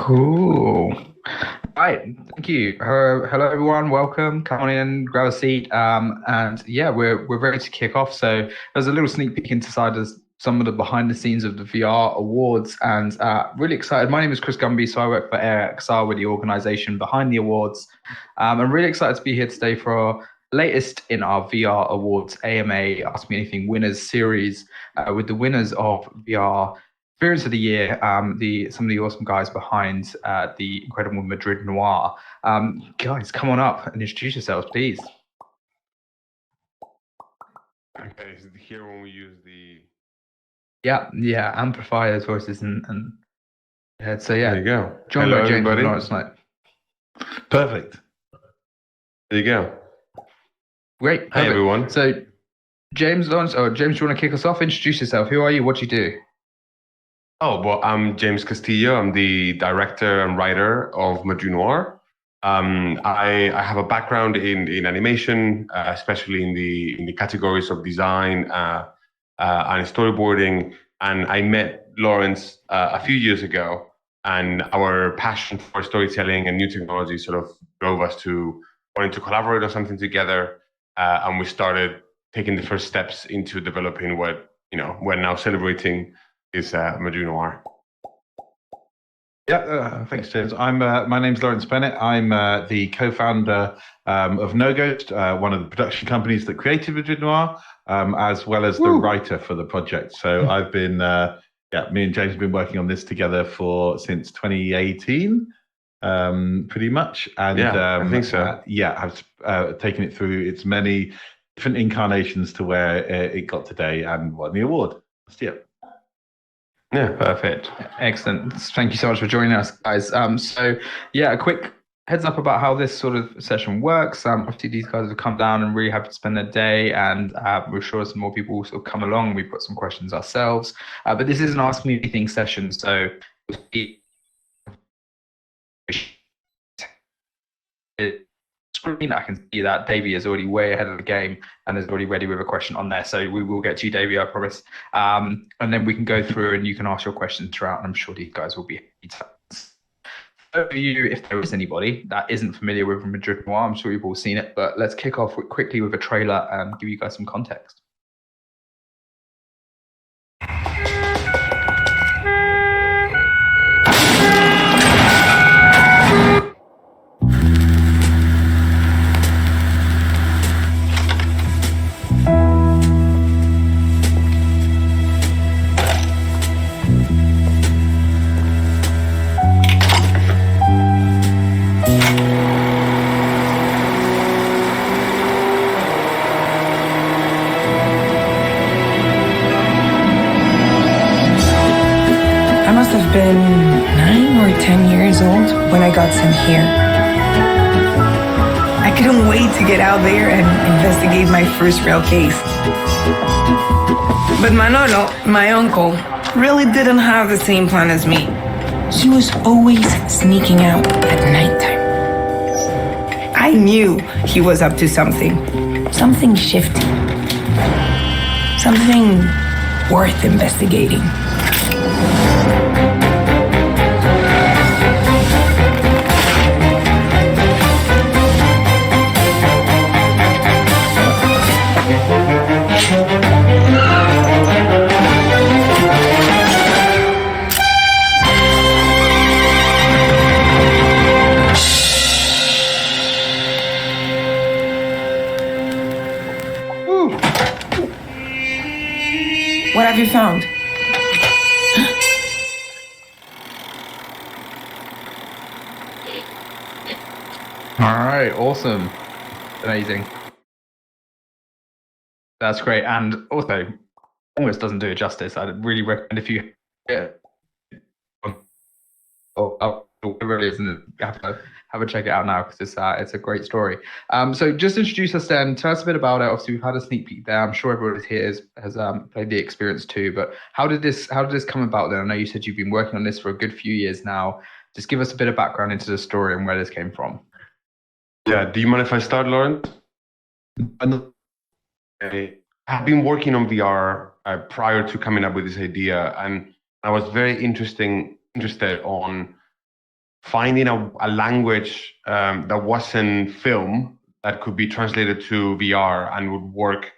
Cool. Right, thank you. Hello, everyone. Welcome. Come on in, grab a seat. And yeah, we're ready to kick off. So there's a little sneak peek inside as some of the behind the scenes of the VR awards, and really excited. My name is Chris Gunby, so I work for AIXR, with the organization behind the awards. I'm really excited to be here today for our latest in our VR awards AMA Ask Me Anything winners series, with the winners of VR Experience of the Year, some of the awesome guys behind the incredible Madrid Noir. Guys, come on up and introduce yourselves, please. Okay, so here when we use the amplifiers, voices, and head. So yeah, there you go. joined Hello, by James everybody. and Lawrence Bennett. Perfect. There you go. Great. Hey, Perfect. everyone. So James, Lawrence, James, do you want to kick us off? Introduce yourself. Who are you? What do you do? Oh, well, I'm James Castillo. I'm the director and writer of Madrid Noir. I have a background in animation, especially in the categories of design and storyboarding. And I met Lawrence a few years ago, and our passion for storytelling and new technology sort of drove us to wanting to collaborate on something together. And we started taking the first steps into developing what we're now celebrating is Madrid Noir. Yeah, thanks, James. My name's Lawrence Bennett. I'm the co-founder of No Ghost, one of the production companies that created Madrid Noir, as well as the writer for the project. So I've been, me and James have been working on this together since 2018, pretty much. And I think so. I've taken it through its many different incarnations to where it got today and won the award last year. Yeah, perfect. Excellent. Thank you so much for joining us, guys. So yeah, a quick heads up about how this sort of session works. Obviously, these guys have come down and really happy to spend their day, and we're sure some more people will sort of come along. We've got some questions ourselves, but this is an Ask Me Anything session, so screen, I can see that Davey is already way ahead of the game and is already ready with a question on there. So we will get to you, Davey, I promise. And then we can go through and you can ask your questions throughout. And I'm sure these guys will be happy to. For you, if there is anybody that isn't familiar with Madrid Noir, I'm sure you've all seen it, but let's kick off quickly with a trailer and give you guys some context. Been 9 or 10 years old when I got sent here. I couldn't wait to get out there and investigate my first real case. But Manolo, my uncle, really didn't have the same plan as me. He was always sneaking out at nighttime. I knew he was up to something shifty, something worth investigating. What have you found? All right, awesome. Amazing. That's great. And also, almost doesn't do it justice. I'd really recommend if you have a check it out now, because it's a great story. So just introduce us then. Tell us a bit about it. Obviously, we've had a sneak peek there. I'm sure everyone here has played the experience too. But how did this come about then? I know you said you've been working on this for a good few years now. Just give us a bit of background into the story and where this came from. Yeah. Do you mind if I start, Lauren? I've been working on VR prior to coming up with this idea, and I was very interested on finding a language that wasn't film that could be translated to VR and would work,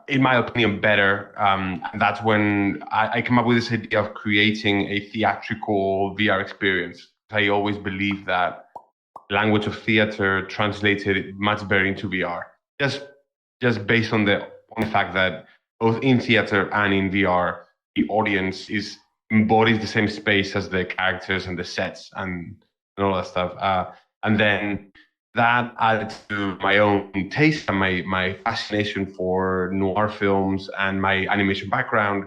in my opinion, better. And that's when I came up with this idea of creating a theatrical VR experience. I always believe that language of theater translated much better into VR, just based on the fact that both in theater and in VR, the audience embodies the same space as the characters and the sets and all that stuff. And then that added to my own taste and my fascination for noir films and my animation background.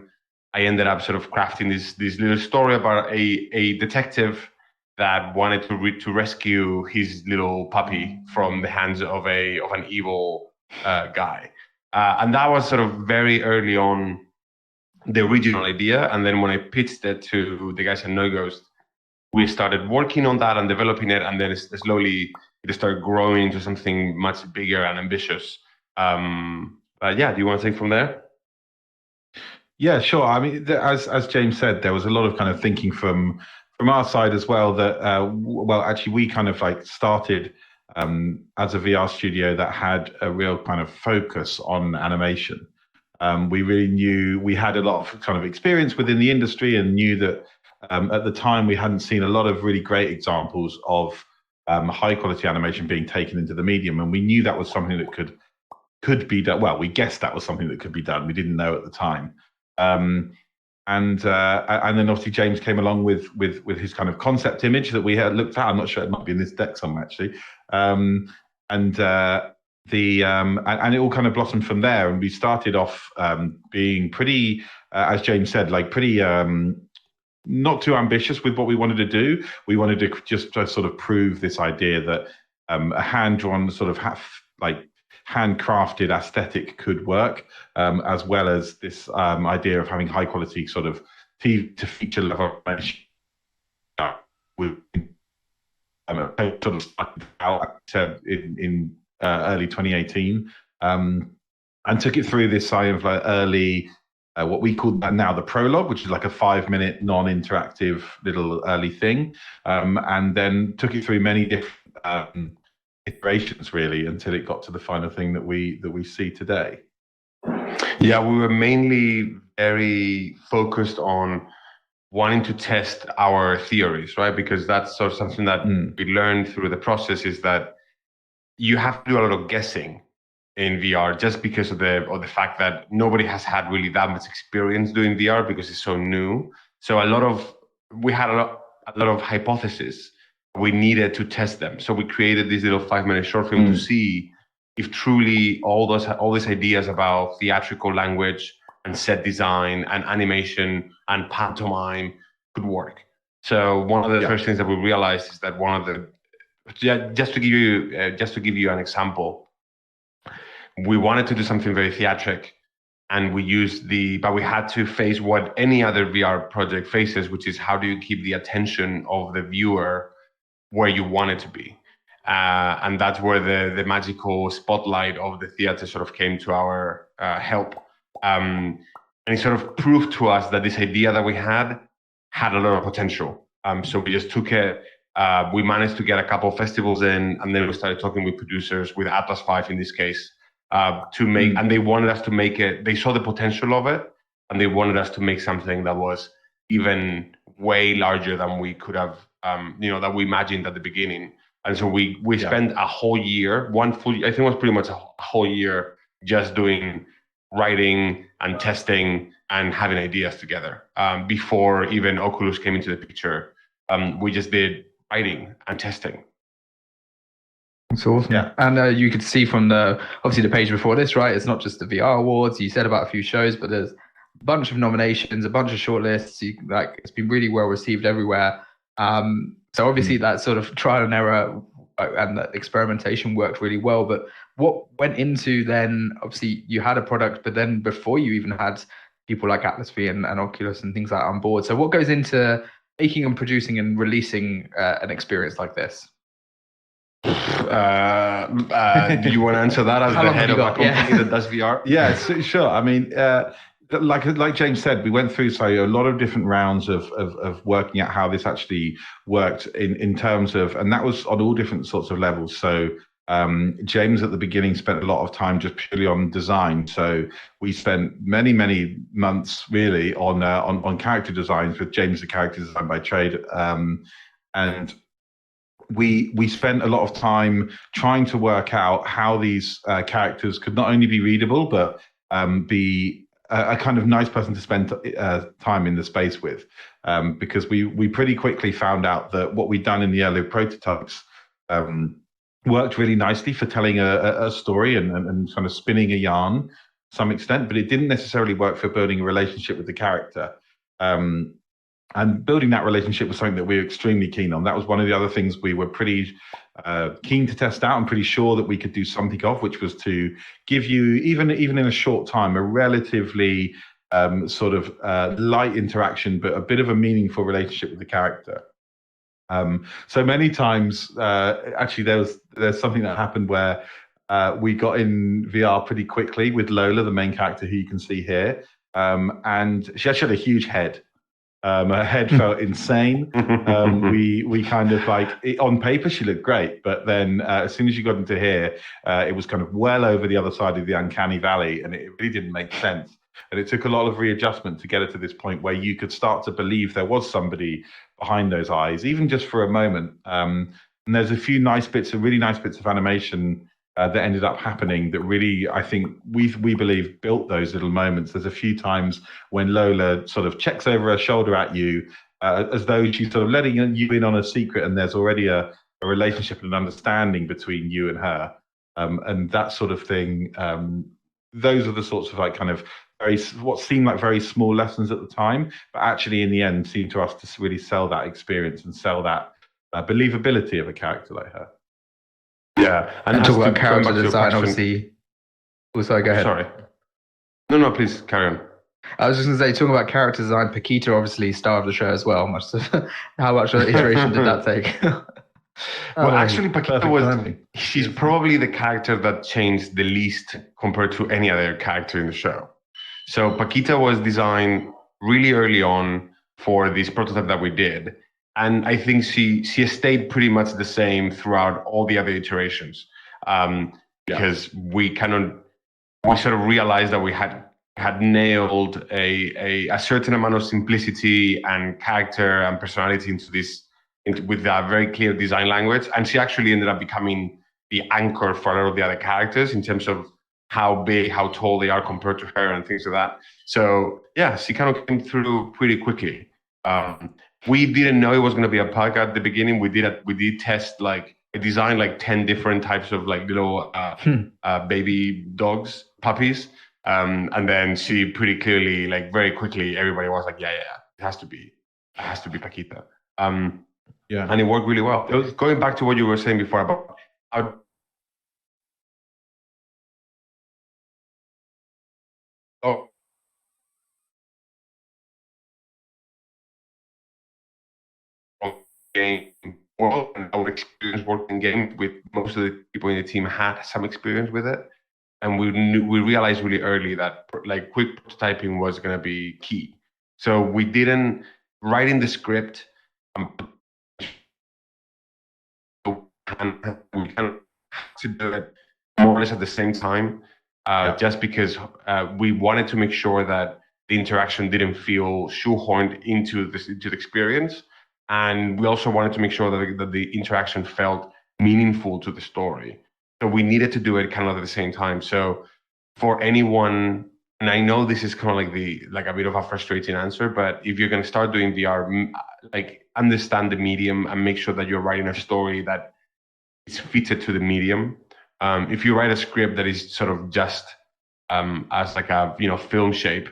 I ended up sort of crafting this little story about a detective that wanted to rescue his little puppy from the hands of an evil guy. And that was sort of very early on the original idea. And then when I pitched it to the guys at No Ghost, we started working on that and developing it. And then slowly it started growing into something much bigger and ambitious. But yeah, do you want to take from there? Yeah, sure. I mean, as James said, there was a lot of kind of thinking from our side as well that, well, actually we kind of like started as a VR studio that had a real kind of focus on animation. We really knew we had a lot of kind of experience within the industry and knew that at the time we hadn't seen a lot of really great examples of high quality animation being taken into the medium. And we knew that was something that could be done. Well, we guessed that was something that could be done. We didn't know at the time. And then obviously James came along with his kind of concept image that we had looked at. I'm not sure, it might be in this deck somewhere actually. And it all kind of blossomed from there. And we started off being pretty, as James said, like pretty not too ambitious with what we wanted to do. We wanted to just sort of prove this idea that a hand-drawn sort of handcrafted aesthetic could work, as well as this idea of having high quality sort of to feature level animation. With sort of started out in early 2018, and took it through this kind of like early, what we call now the Prologue, which is like a 5-minute non-interactive little early thing, and then took it through many different iterations really until it got to the final thing that we see today. Yeah, we were mainly very focused on wanting to test our theories, right? Because that's sort of something that we learned through the process, is that you have to do a lot of guessing in VR just because of the fact that nobody has had really that much experience doing VR because it's so new. So we had a lot of hypotheses. We needed to test them. So we created this little 5-minute short film to see if truly all these ideas about theatrical language and set design and animation and pantomime could work. So one of the first things that we realized is that just to give you an example, we wanted to do something very theatric, and but we had to face what any other VR project faces, which is how do you keep the attention of the viewer where you want it to be, and that's where the magical spotlight of the theater sort of came to our help, and it sort of proved to us that this idea that we had a lot of potential. So we just took it. We managed to get a couple of festivals in, and then we started talking with producers, with Atlas 5 in this case, to make, and they wanted us to make it. They saw the potential of it, and they wanted us to make something that was even way larger than we could have, that we imagined at the beginning. And so we spent a whole year, I think it was pretty much a whole year, just doing writing and testing and having ideas together. Before even Oculus came into the picture, we just did writing and testing. That's awesome. Yeah. And you could see from obviously the page before this, right? It's not just the VR awards. You said about a few shows, but there's a bunch of nominations, a bunch of shortlists. It's been really well received everywhere. So obviously that sort of trial and error and that experimentation worked really well. But what went into then? Obviously, you had a product, but then before you even had people like Atlas V and Oculus and things like that on board. So what goes into making and producing and releasing an experience like this? Do you want to answer that as the head of a company that does VR? Yeah, sure. I mean, like James said, we went through a lot of different rounds of working out how this actually worked in terms of, and that was on all different sorts of levels. So James at the beginning spent a lot of time just purely on design. So we spent many months really on character designs, with James the character design by trade, and we spent a lot of time trying to work out how these characters could not only be readable but be a kind of nice person to spend time in the space with, because we pretty quickly found out that what we'd done in the early prototypes worked really nicely for telling a story and kind of spinning a yarn to some extent, but it didn't necessarily work for building a relationship with the character. And building that relationship was something that we were extremely keen on. That was one of the other things we were pretty keen to test out and pretty sure that we could do something of, which was to give you, even in a short time, a relatively sort of light interaction, but a bit of a meaningful relationship with the character. So many times, actually, there's something that happened where we got in VR pretty quickly with Lola, the main character who you can see here, and she actually had a huge head. Her head felt insane. We kind of on paper she looked great, but then as soon as you got into here, it was kind of well over the other side of the uncanny valley, and it really didn't make sense. And it took a lot of readjustment to get her to this point where you could start to believe there was somebody behind those eyes, even just for a moment. And there's a few really nice bits of animation that ended up happening that really, I think, we believe built those little moments. There's a few times when Lola sort of checks over her shoulder at you, as though she's sort of letting you in on a secret, and there's already a relationship and an understanding between you and her, and that sort of thing. Those are the sorts of kind of what seemed like very small lessons at the time, but actually in the end seemed to us to really sell that experience and sell that believability of a character like her. Yeah, and talk about character design, obviously. Oh, sorry, go ahead. Sorry. No, please carry on. I was just going to say, talking about character design, Paquito obviously star of the show as well. How much iteration did that take? Well, actually, Paquito she's probably the character that changed the least compared to any other character in the show. So Paquito was designed really early on for this prototype that we did. And I think she stayed pretty much the same throughout all the other iterations, because we sort of realized that we had nailed a certain amount of simplicity and character and personality with a very clear design language. And she actually ended up becoming the anchor for a lot of the other characters in terms of how big, how tall they are compared to her and things like that. So yeah, she kind of came through pretty quickly. We didn't know it was going to be a pug at the beginning. We did test I designed 10 different types of little baby dogs, puppies, and then she pretty clearly very quickly everybody was like, yeah, it has to be Paquita. And it worked really well. Going back to what you were saying before about how game world and our experience working game with most of the people in the team had some experience with it, and we realized really early that quick prototyping was going to be key. So we didn't write in the script. We kind of had to do it more or less at the same time, just because we wanted to make sure that the interaction didn't feel shoehorned into the experience. And we also wanted to make sure that the interaction felt meaningful to the story. So we needed to do it kind of at the same time. So for anyone, and I know this is kind of a bit of a frustrating answer, but if you're going to start doing VR, understand the medium and make sure that you're writing a story that is fitted to the medium. If you write a script that is sort of just as a film shape,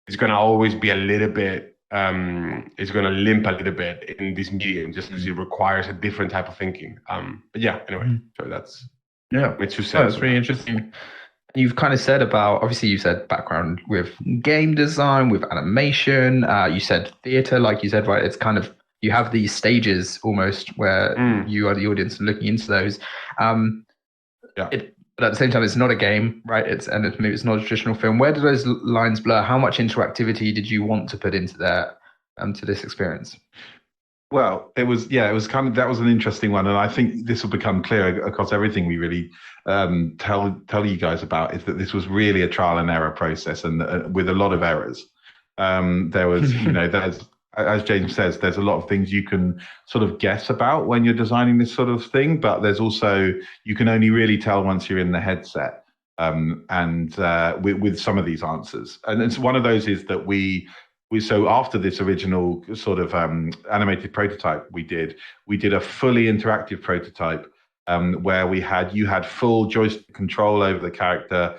it's going to always be a little bit. It's going to limp a little bit in this medium just because it requires a different type of thinking. But yeah, anyway, so that's it's just that's really interesting. You've kind of said about, obviously you said background with game design, with animation, you said theater, like you said, right? It's kind of, you have these stages almost where you are the audience looking into those. but at the same time, it's not a game, right? It's not a traditional film. Where do those lines blur? How much interactivity did you want to put into that, to this experience? Well, it was kind of, that was an interesting one, and I think this will become clear across everything we really tell you guys about, is that this was really a trial and error process, and with a lot of errors. There was, there's, as James says, there's a lot of things you can sort of guess about when you're designing this sort of thing, but there's also, you can only really tell once you're in the headset, with some of these answers. And it's one of those is that so after this original sort of animated prototype we did a fully interactive prototype where you had full joystick control over the character.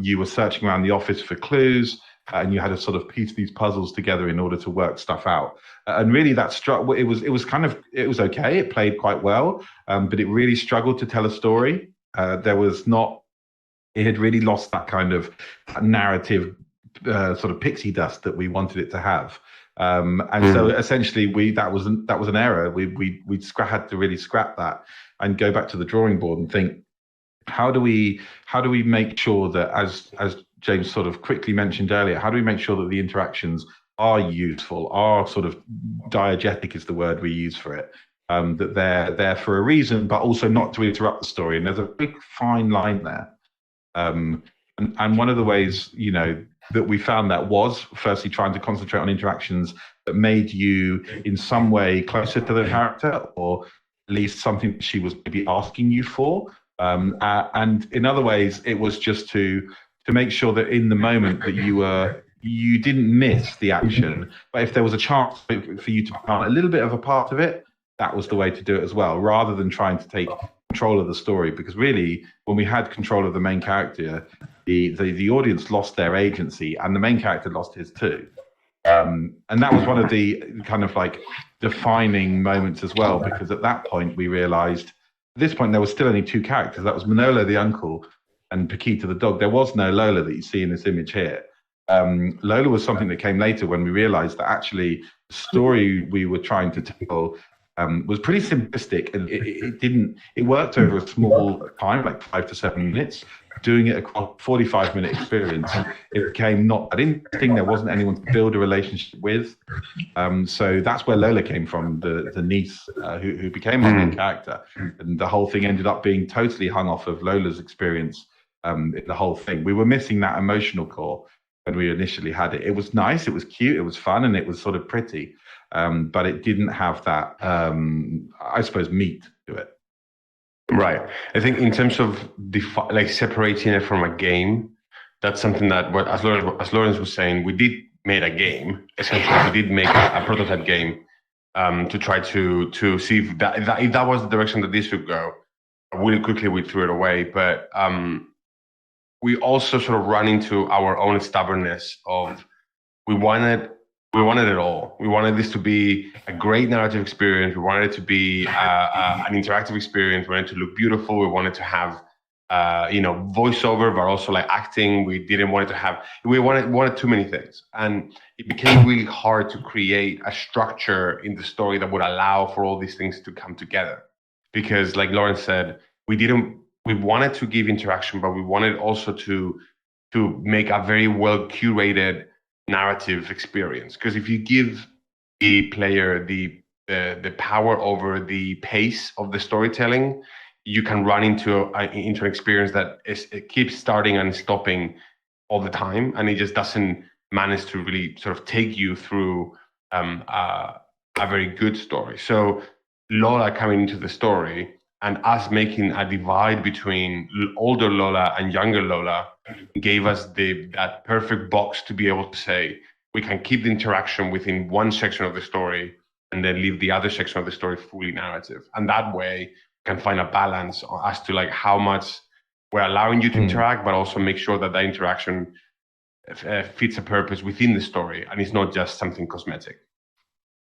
You were searching around the office for clues, and you had to sort of piece these puzzles together in order to work stuff out. And really that it was okay. It played quite well, but it really struggled to tell a story. It had really lost that kind of narrative sort of pixie dust that we wanted it to have, so essentially that was an error. We had to really scrap that and go back to the drawing board and think, how do we make sure that, as James sort of quickly mentioned earlier, how do we make sure that the interactions are useful, are sort of diegetic is the word we use for it, that they're there for a reason, but also not to interrupt the story. And there's a big fine line there. And one of the ways, that we found that was firstly trying to concentrate on interactions that made you in some way closer to the character, or at least something she was maybe asking you for. And in other ways, it was just to make sure that in the moment that you didn't miss the action, but if there was a chance for you to become a little bit of a part of it, that was the way to do it as well, rather than trying to take control of the story. Because really, when we had control of the main character, the audience lost their agency, and the main character lost his too. And that was one of the kind of like defining moments as well, because at that point we realized, at this point there was still only two characters. That was Manolo the uncle and Paquito the dog. There was no Lola that you see in this image here. Lola was something that came later, when we realized that actually the story we were trying to tell was pretty simplistic, and it worked over a small time, like 5 to 7 minutes. Doing it across 45-minute experience, it became not that interesting. There wasn't anyone to build a relationship with. So that's where Lola came from, the niece who became our main character. And the whole thing ended up being totally hung off of Lola's experience in the whole thing. We were missing that emotional core when we initially had it. It was nice, it was cute, it was fun, and it was sort of pretty. But it didn't have that, I suppose, meat to it. Right. I think in terms of separating it from a game, that's something that, as Lawrence was saying, we did make a game. Essentially, we did make a prototype game to try to see if that was the direction that this would go. Really quickly, we threw it away. But we also sort of run into our own stubbornness of we wanted it all. We wanted this to be a great narrative experience. We wanted it to be an interactive experience. We wanted it to look beautiful. We wanted to have, voiceover, but also like acting. We didn't want it to have. We wanted too many things, and it became really hard to create a structure in the story that would allow for all these things to come together. Because, like Lawrence said, we wanted to give interaction, but we wanted also to make a very well curated narrative experience. Because if you give the player the power over the pace of the storytelling, you can run into an experience that it keeps starting and stopping all the time, and it just doesn't manage to really sort of take you through a very good story. So Lola coming into the story and us making a divide between older Lola and younger Lola gave us that perfect box to be able to say, we can keep the interaction within one section of the story and then leave the other section of the story fully narrative. And that way we can find a balance as to like how much we're allowing you to interact, but also make sure that interaction fits a purpose within the story and it's not just something cosmetic.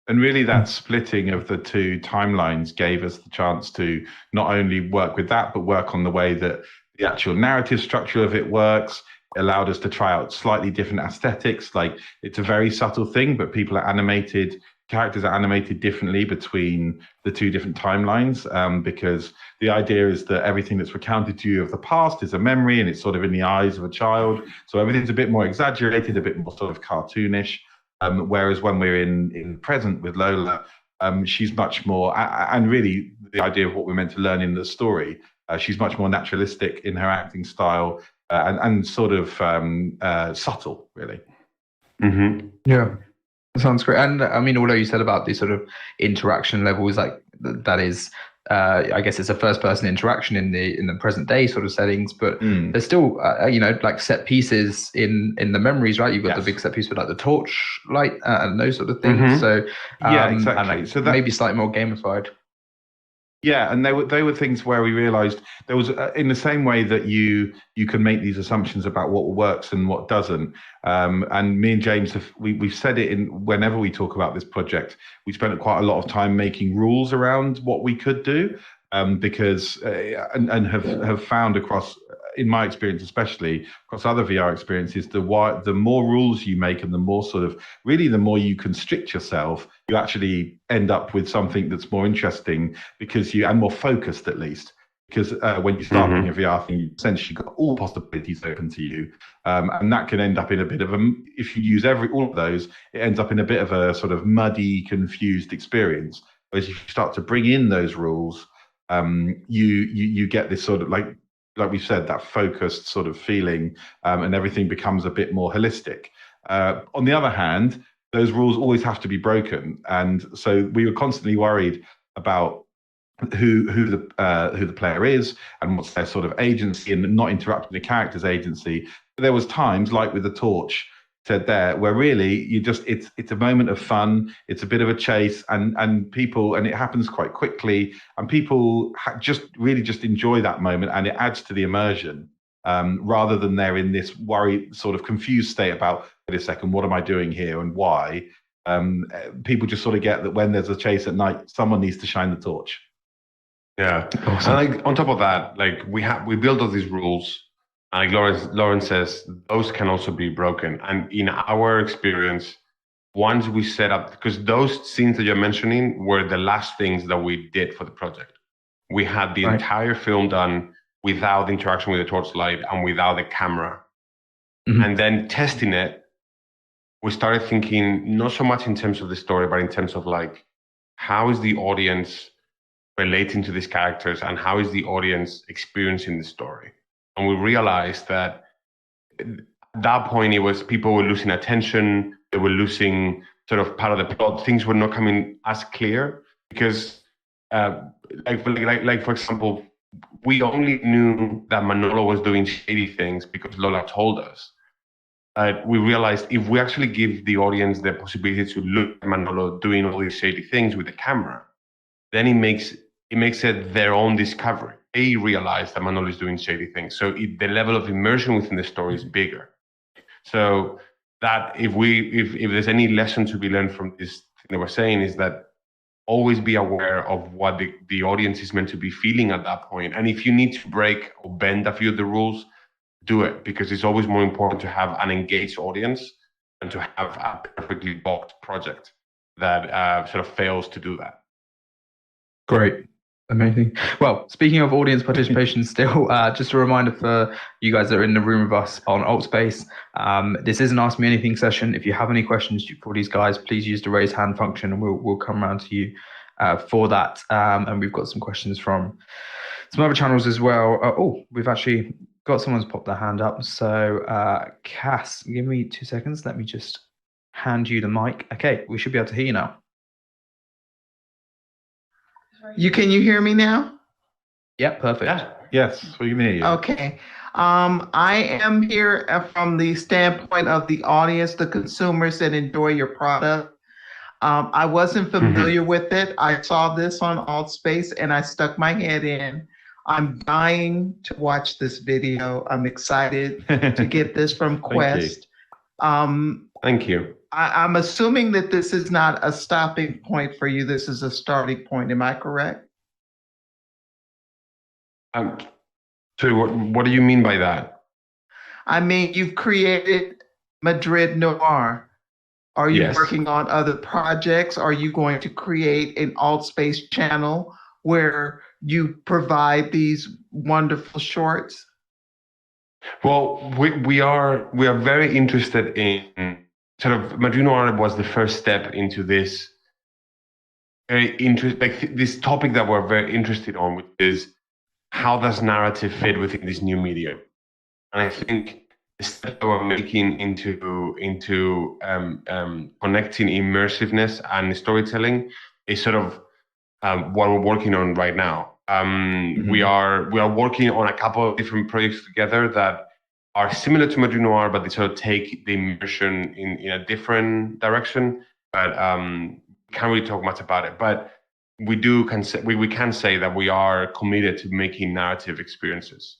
And really that splitting of the two timelines gave us the chance to not only work with that, but work on the way that the actual narrative structure of it works. It allowed us to try out slightly different aesthetics. Like, it's a very subtle thing, but people are animated characters are animated differently between the two different timelines, because the idea is that everything that's recounted to you of the past is a memory, and it's sort of in the eyes of a child. So everything's a bit more exaggerated, a bit more sort of cartoonish. Whereas when we're in present with Lola, she's much more, and really the idea of what we're meant to learn in the story, she's much more naturalistic in her acting style, and sort of subtle, really. Mm-hmm. Yeah. Sounds great. And I mean, although you said about the sort of interaction levels, like that is, I guess it's a first person interaction in the present day sort of settings, but there's still, like set pieces in the memories, right? You've got the big set piece with like the torch light and those sort of things. Mm-hmm. So yeah, exactly. And like, so that, maybe slightly more gamified. Yeah, and they were things where we realized there was, in the same way that you can make these assumptions about what works and what doesn't. And me and James we've said it in whenever we talk about this project, we spent quite a lot of time making rules around what we could do, because and have found across, in my experience especially, across other VR experiences, the more rules you make and the more sort of, really the more you constrict yourself, you actually end up with something that's more interesting, because and more focused at least. Because when you start making a VR thing, you essentially got all possibilities open to you, and that can end up in a bit of a, if you use all of those, it ends up in a bit of a sort of muddy, confused experience. Whereas if you start to bring in those rules, you get this sort of like we said, that focused sort of feeling, and everything becomes a bit more holistic. On the other hand, those rules always have to be broken, and so we were constantly worried about who the player is and what's their sort of agency, and not interrupting the character's agency. But there was times, like with the torch said there, where really it's a moment of fun, it's a bit of a chase, and people, and it happens quite quickly, and people just enjoy that moment, and it adds to the immersion, rather than they're in this worried, sort of confused state about, wait a second, what am I doing here and why? People just sort of get that when there's a chase at night, someone needs to shine the torch. Yeah, awesome. And like on top of that, like we build all these rules, and like Lawrence says, those can also be broken. And in our experience, once we set up, because those scenes that you're mentioning were the last things that we did for the project. We had the entire film done without interaction with the torchlight and without the camera, and then testing it, we started thinking not so much in terms of the story, but in terms of like, how is the audience relating to these characters, and how is the audience experiencing the story? And we realized that at that point, it was people were losing attention, they were losing sort of part of the plot, things were not coming as clear, because like for example, we only knew that Manolo was doing shady things because Lola told us. We realized if we actually give the audience the possibility to look at Manolo doing all these shady things with the camera, then it makes it their own discovery. They realize that Manolo is doing shady things. So the level of immersion within the story is bigger. So that if there's any lesson to be learned from this thing that we're saying, is that always be aware of what the audience is meant to be feeling at that point. And if you need to break or bend a few of the rules, do it, because it's always more important to have an engaged audience than to have a perfectly boxed project that sort of fails to do that. Great. Amazing. Well, speaking of audience participation still, just a reminder for you guys that are in the room with us on AltSpace, this is an Ask Me Anything session. If you have any questions for these guys, please use the raise hand function and we'll come around to you for that. And we've got some questions from some other channels as well. We've actually got someone's popped their hand up. So Cass, give me 2 seconds. Let me just hand you the mic. Okay, we should be able to hear you now. Can you hear me now? Yep, perfect. Yeah. Yes, we can hear you. Okay. I am here from the standpoint of the audience, the consumers that enjoy your product. I wasn't familiar with it. I saw this on AltSpace and I stuck my head in. I'm dying to watch this video. I'm excited to get this from Quest. Thank you. I'm assuming that this is not a stopping point for you. This is a starting point. Am I correct? So what do you mean by that? I mean, you've created Madrid Noir. Are you Yes. working on other projects? Are you going to create an alt space channel where you provide these wonderful shorts? Well, we are very interested in sort of Madrid Noir was the first step into this this topic that we're very interested on, which is how does narrative fit within this new medium? And I think the step that we're making into connecting immersiveness and storytelling is sort of what we're working on right now. We are working on a couple of different projects together that are similar to Madrid Noir, but they sort of take the immersion in a different direction. But can't really talk much about it. But we can say that we are committed to making narrative experiences.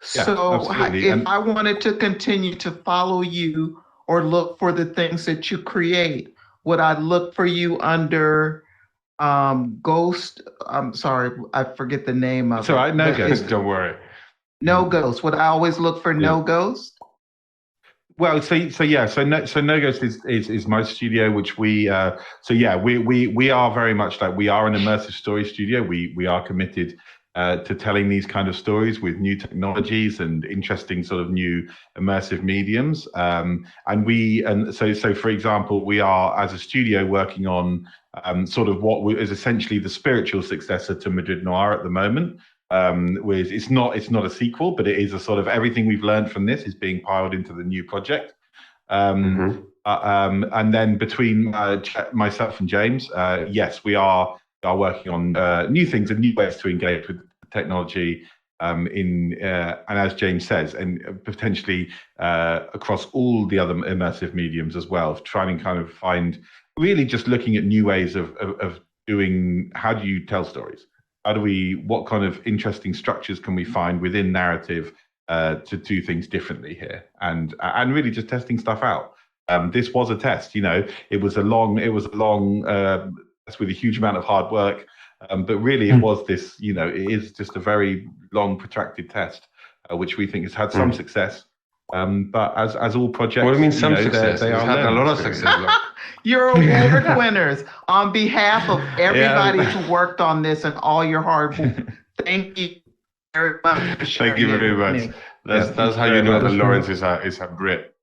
So if I wanted to continue to follow you or look for the things that you create, would I look for you under Ghost? I'm sorry, I forget the name of It's all right, No Ghost. Don't worry. No Ghost. Would I always look for No Ghost? Well, so No Ghost is my studio, which we are very much like, we are an immersive story studio. We are committed to telling these kind of stories with new technologies and interesting sort of new immersive mediums. So for example, we are as a studio working on sort of what is essentially the spiritual successor to Madrid Noir at the moment. It's not a sequel, but it is a sort of everything we've learned from this is being piled into the new project. And then between myself and James, yes, we are working on new things and new ways to engage with technology and as James says, and potentially across all the other immersive mediums as well, trying to kind of find, really just looking at new ways of doing, how do you tell stories? What kind of interesting structures can we find within narrative to do things differently here, and really just testing stuff out. This was a test, it was a long with a huge amount of hard work, but really it was this, it is just a very long protracted test, which we think has had some success. But as all projects, what do you mean some success? They are had a lot of success. You're award winners. On behalf of everybody who worked on this and all your hard work, thank you very much. Thank you very much. That's how you know that Lawrence is a Brit.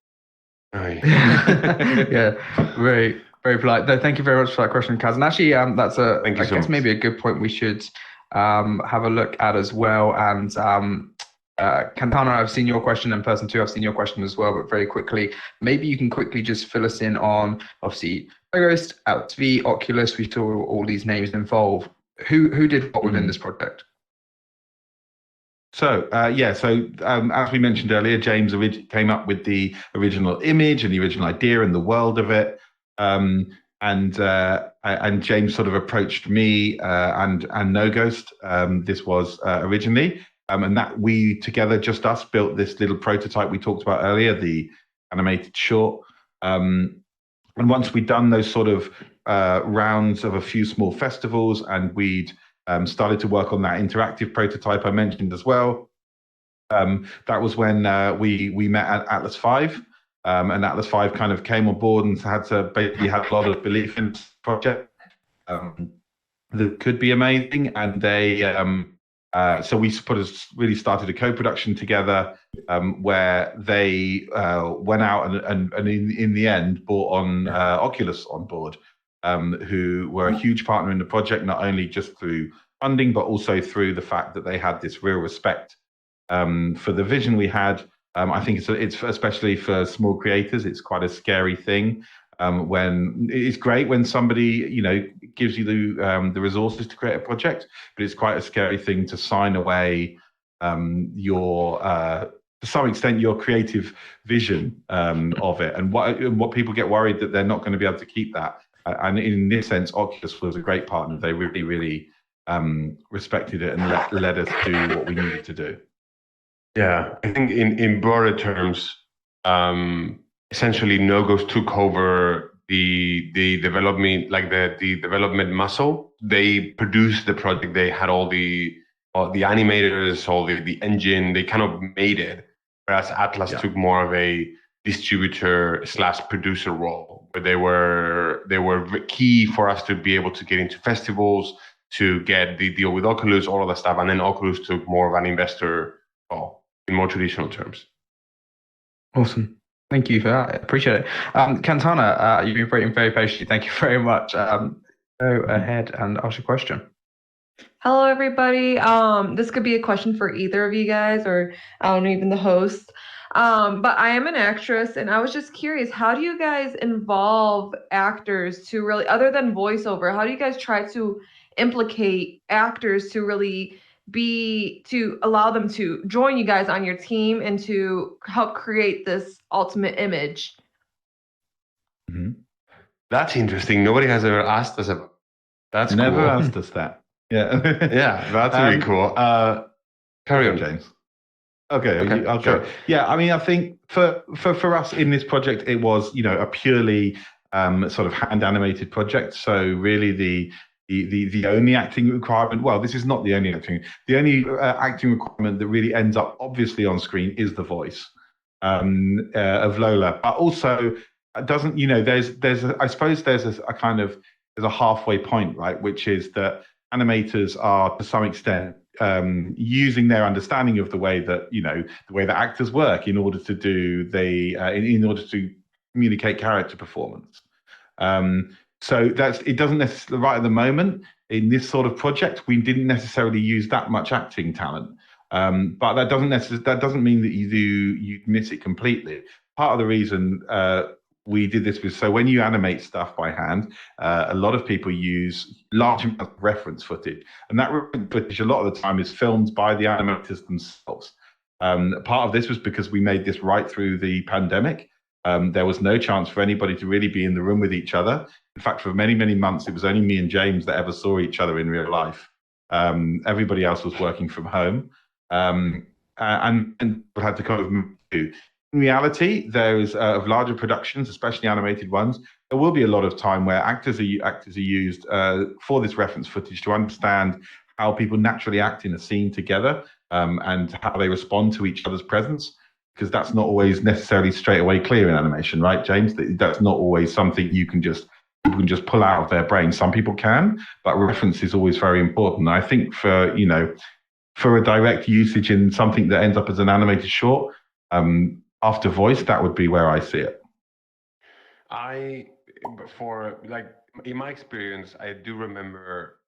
Yeah, very, very polite. No, thank you very much for that question, Kaz. And actually, that's I guess maybe a good point we should have a look at as well. And Cantana, I've seen your question, and person 2, I've seen your question as well, but very quickly, maybe you can quickly just fill us in on, obviously, Ghost, AIXR, Oculus, we saw all these names involved. Who did what within this project? So, as we mentioned earlier, James came up with the original image and the original idea and the world of it. And James sort of approached me and No Ghost. This was originally. And that we together, just us, built this little prototype we talked about earlier, the animated short. And once we'd done those sort of rounds of a few small festivals, and we'd started to work on that interactive prototype I mentioned as well, that was when we met at Atlas 5. And Atlas 5 kind of came on board and had a lot of belief in this project that could be amazing. And they... so we really started a co-production together where they went out and in the end brought on Oculus on board, who were a huge partner in the project, not only just through funding, but also through the fact that they had this real respect for the vision we had. I think it's especially for small creators, it's quite a scary thing. When it's great when somebody gives you the resources to create a project, but it's quite a scary thing to sign away to some extent your creative vision of it, and what people get worried that they're not going to be able to keep that. And in this sense, Oculus was a great partner. They really respected it and let us do what we needed to do. Yeah, I think in broader terms, essentially No Ghost took over the development, like the development muscle. They produced the project. They had all the animators, all the engine. They kind of made it, whereas Atlas took more of the distributor / producer role, where they were key for us to be able to get into festivals, to get the deal with Oculus, all of that stuff, and then Oculus took more of an investor role in more traditional terms. Awesome. Thank you for that. I appreciate it. Cantana, you've been waiting very patiently. Thank you very much. Go ahead and ask your question. Hello, everybody. This could be a question for either of you guys, or I don't know, even the host. But I am an actress, and I was just curious, how do you guys involve actors to really, other than voiceover, how do you guys try to implicate actors to really to allow them to join you guys on your team and to help create this ultimate image? Mm-hmm. That's interesting. Nobody has ever asked us about. That's never cool. asked us that. Yeah, yeah, that's really cool. Carry on, James. Okay, I'll sure. go. Yeah, I mean, I think for us in this project, it was a purely sort of hand animated project. So really, the only acting requirement. Well, this is not the only acting. The only acting requirement that really ends up obviously on screen is the voice of Lola, but also doesn't. I suppose there's a kind of there's a halfway point, right? Which is that animators are to some extent using their understanding of the way that actors work in order to do in order to communicate character performance. So it doesn't necessarily, right at the moment in this sort of project, we didn't necessarily use that much acting talent, but that doesn't mean that you miss it completely. Part of the reason we did this was so when you animate stuff by hand, a lot of people use large amounts of reference footage, and that reference footage a lot of the time is filmed by the animators themselves. Part of this was because we made this right through the pandemic. There was no chance for anybody to really be in the room with each other. In fact, for many, many months, it was only me and James that ever saw each other in real life. Everybody else was working from home, and we had to kind of move to. In reality, there is of larger productions, especially animated ones, there will be a lot of time where actors are used for this reference footage to understand how people naturally act in a scene together, and how they respond to each other's presence, because that's not always necessarily straight away clear in animation, right, James? That's not always something people can just pull out of their brain. Some people can, but reference is always very important. I think for a direct usage in something that ends up as an animated short, after voice, that would be where I see it. In my experience, I do remember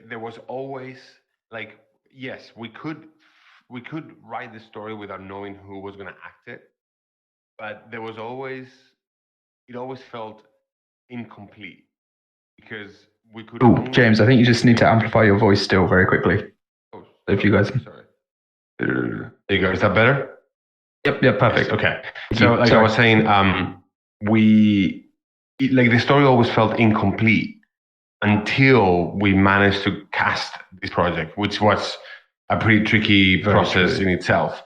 there was always yes, we could write the story without knowing who was going to act it, but it always felt incomplete because we could. James, I think you just need to amplify your voice still very quickly. If you guys. Sorry. There you go. Is that better? Yep, perfect. Okay. So, I was saying, the story always felt incomplete until we managed to cast this project, which was a pretty tricky process in itself.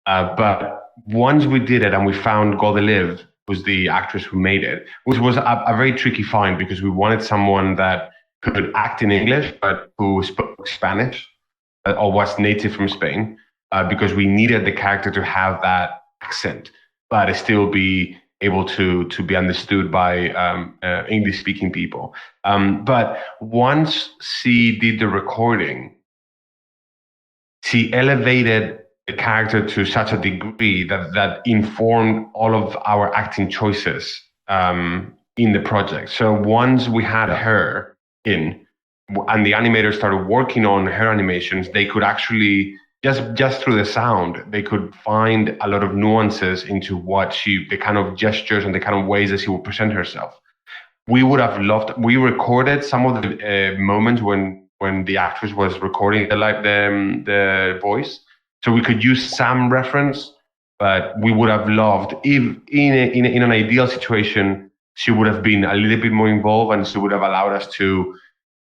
But once we did it and we found Godeliv, who's the actress who made it, which was a very tricky find because we wanted someone that could act in English, but who spoke Spanish or was native from Spain. Because we needed the character to have that accent, but still be able to be understood by English-speaking people. But once she did the recording, she elevated the character to such a degree that informed all of our acting choices in the project. So once we had her in, and the animators started working on her animations, they could actually just through the sound, they could find a lot of nuances into the kind of gestures and the kind of ways that she would present herself. We recorded some of the moments when the actress was recording the voice, so we could use some reference, but we would have loved if in an ideal situation, she would have been a little bit more involved and she would have allowed us to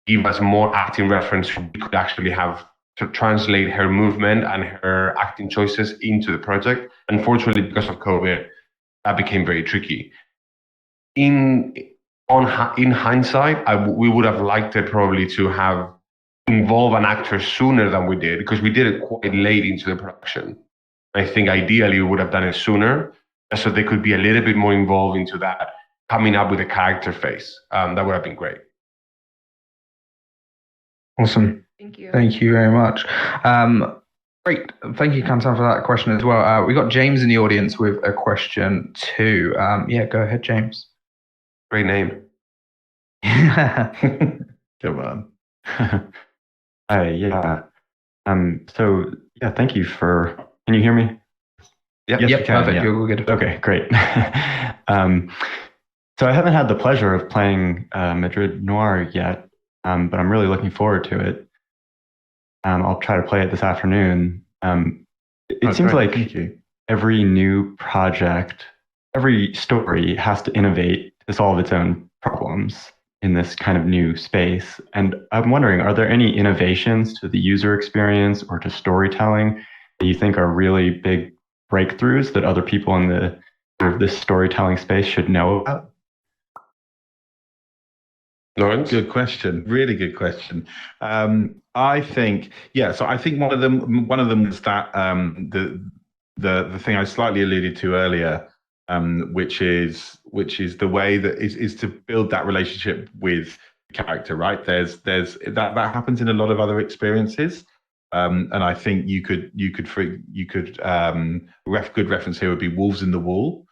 give us more acting reference. We could actually have to translate her movement and her acting choices into the project. Unfortunately, because of COVID, that became very tricky. In hindsight, we would have liked it probably to have involved an actor sooner than we did, because we did it quite late into the production. I think ideally we would have done it sooner, so they could be a little bit more involved into that, coming up with a character face. That would have been great. Awesome. Thank you. Thank you very much. Great. Thank you, Kantan, for that question as well. We got James in the audience with a question too. Yeah, go ahead, James. Great name. Come on. Hi, yeah. So yeah, thank you for. Can you hear me? Yep. Yes, Yep, you can, perfect. yeah. You're good. Okay, great. So I haven't had the pleasure of playing Madrid Noir yet, but I'm really looking forward to it. I'll try to play it this afternoon. It seems great. like Thank you. every new project, every story has to innovate to solve its own problems in this kind of new space. And I'm wondering, are there any innovations to the user experience or to storytelling that you think are really big breakthroughs that other people in this storytelling space should know about? Lawrence? Good question. Really good question. I think, yeah. So I think one of them was that the thing I slightly alluded to earlier, which is the way that is to build that relationship with the character. Right? There's that happens in a lot of other experiences. And I think good reference here would be Wolves in the Wall,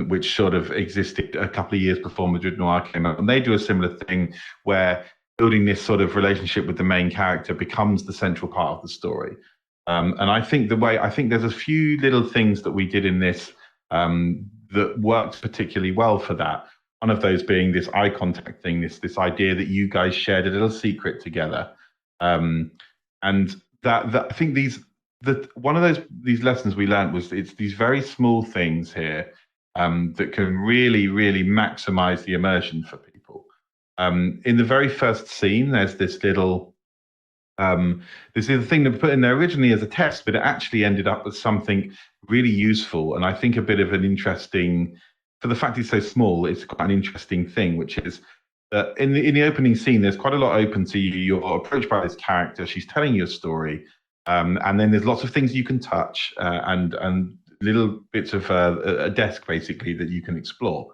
which sort of existed a couple of years before Madrid Noir came out. And they do a similar thing where building this sort of relationship with the main character becomes the central part of the story. And I think there's a few little things that we did in this that worked particularly well for that. One of those being this eye contact thing, this idea that you guys shared a little secret together. And that I think one of these lessons we learned was it's these very small things here that can really, really maximize the immersion for people. In the very first scene, there's this little thing that we put in there originally as a test, but it actually ended up as something really useful. And I think a bit of an interesting, for the fact it's so small, it's quite an interesting thing, which is that in the opening scene, there's quite a lot open to you. You're approached by this character. She's telling you a story. And then there's lots of things you can touch and little bits of a desk, basically, that you can explore.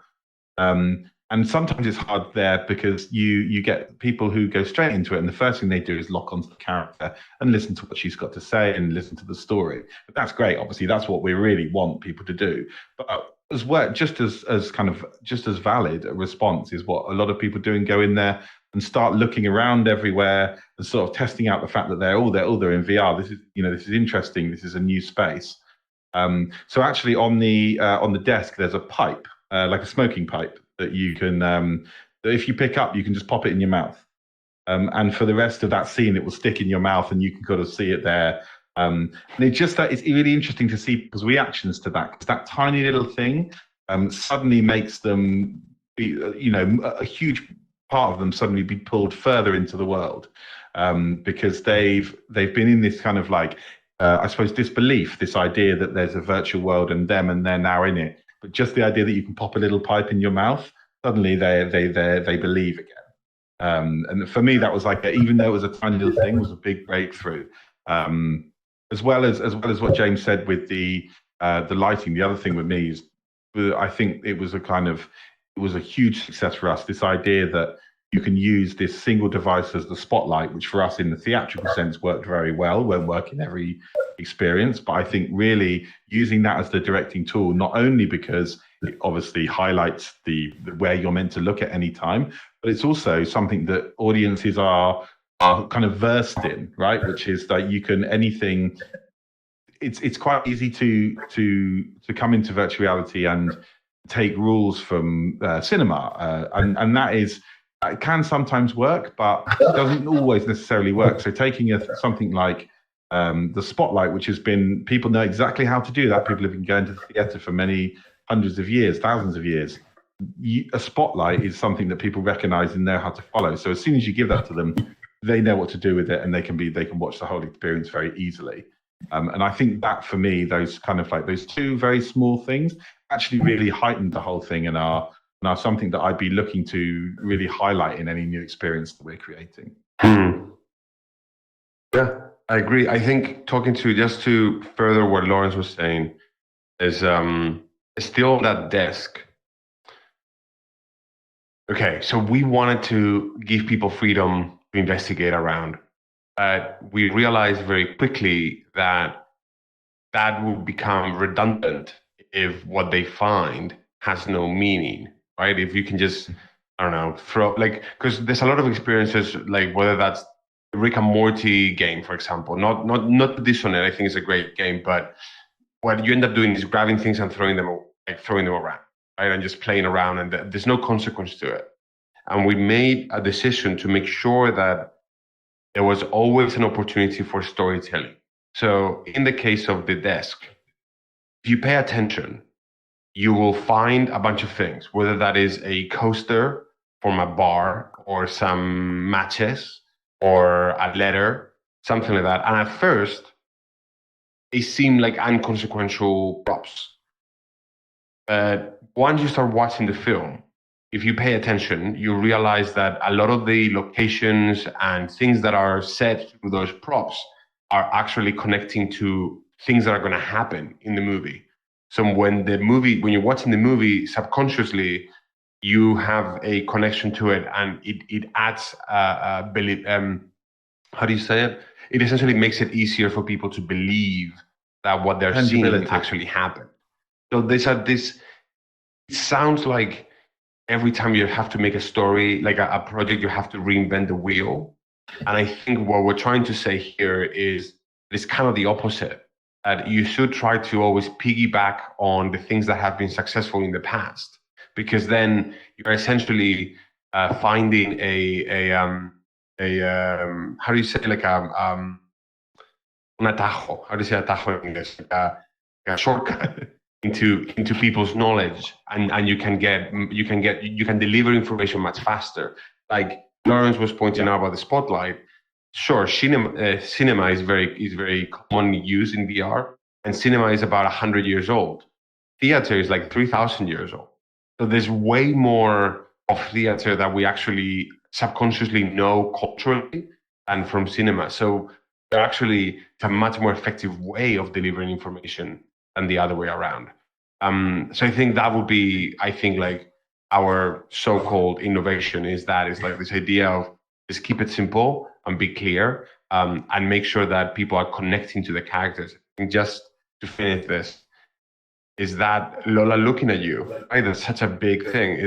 And sometimes it's hard there because you get people who go straight into it, and the first thing they do is lock onto the character and listen to what she's got to say and listen to the story. But that's great. Obviously, that's what we really want people to do. But as well, just as valid a response is what a lot of people do and go in there and start looking around everywhere and sort of testing out the fact that they're in VR. This is interesting. This is a new space. So actually on the desk, there's a pipe, like a smoking pipe that you can, that if you pick up, you can just pop it in your mouth. And for the rest of that scene, it will stick in your mouth and you can kind of see it there. And it's really interesting to see people's reactions to that, because that tiny little thing suddenly makes them be, a huge part of them suddenly be pulled further into the world, because they've been in this kind of like, I suppose, disbelief, this idea that there's a virtual world and they're now in it. But just the idea that you can pop a little pipe in your mouth, suddenly they believe again. And for me, that was like, even though it was a tiny little thing, was a big breakthrough. As well as what James said with the lighting. The other thing with me is, I think it was a huge success for us. This idea that you can use this single device as the spotlight, which for us in the theatrical sense worked very well. Won't work in every experience, but I think really using that as the directing tool, not only because it obviously highlights the where you're meant to look at any time, but it's also something that audiences are kind of versed in, right? Which is that you can anything. It's quite easy to come into virtual reality and take rules from cinema, and that is. It can sometimes work, but it doesn't always necessarily work. So taking something like the spotlight, which has been, people know exactly how to do that. People have been going to the theatre for many hundreds of years, thousands of years. A spotlight is something that people recognise and know how to follow. So as soon as you give that to them, they know what to do with it, and they can watch the whole experience very easily. And I think that for me, those two very small things actually really heightened the whole thing and are something that I'd be looking to really highlight in any new experience that we're creating. Yeah, I agree. I think just to further what Lawrence was saying is still on that desk. Okay, so we wanted to give people freedom to investigate around, but we realized very quickly that that would become redundant if what they find has no meaning, right? If you can just, I don't know, because there's a lot of experiences, like whether that's Rick and Morty game, for example, not this one. I think it's a great game, but what you end up doing is grabbing things and throwing them around, right? And just playing around, and there's no consequence to it. And we made a decision to make sure that there was always an opportunity for storytelling. So in the case of the desk, if you pay attention, you will find a bunch of things, whether that is a coaster from a bar or some matches or a letter, something like that. And at first, it seemed like inconsequential props. But once you start watching the film, if you pay attention, you realize that a lot of the locations and things that are said through those props are actually connecting to things that are going to happen in the movie. So when you're watching the movie, subconsciously, you have a connection to it, and it adds how do you say it? It essentially makes it easier for people to believe that what they're seeing actually happened. So this it sounds like every time you have to make a story, like a project, you have to reinvent the wheel. And I think what we're trying to say here is it's kind of the opposite. That you should try to always piggyback on the things that have been successful in the past, because then you're essentially finding a how do you say, like un atajo? How do you say atajo in English? A shortcut into people's knowledge, and you can deliver information much faster. Like Lawrence was pointing out about the spotlight. Sure, cinema is very commonly used in VR, and cinema is about 100 years old. Theater is like 3,000 years old. So there's way more of theater that we actually subconsciously know culturally and from cinema. So it's a much more effective way of delivering information than the other way around. So I think that would be, like our so-called innovation is like this idea of just keep it simple and be clear, and make sure that people are connecting to the characters. And just to finish this, is that Lola looking at you, right? That's such a big thing.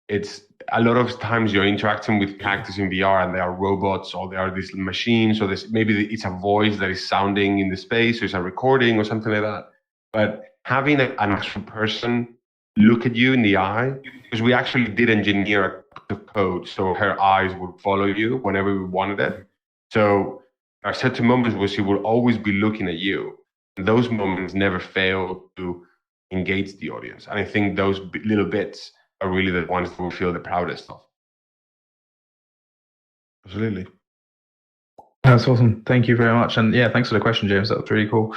It's a lot of times you're interacting with characters in VR and they are robots, or they are these machines, or maybe it's a voice that is sounding in the space, or it's a recording or something like that. But having an actual person look at you in the eye, because we actually did engineer the code so her eyes would follow you whenever we wanted it. So there are certain moments where she will always be looking at you. And those moments never fail to engage the audience. And I think those little bits are really the ones that we feel the proudest of. Absolutely. That's awesome. Thank you very much. And yeah, thanks for the question, James. That was really cool.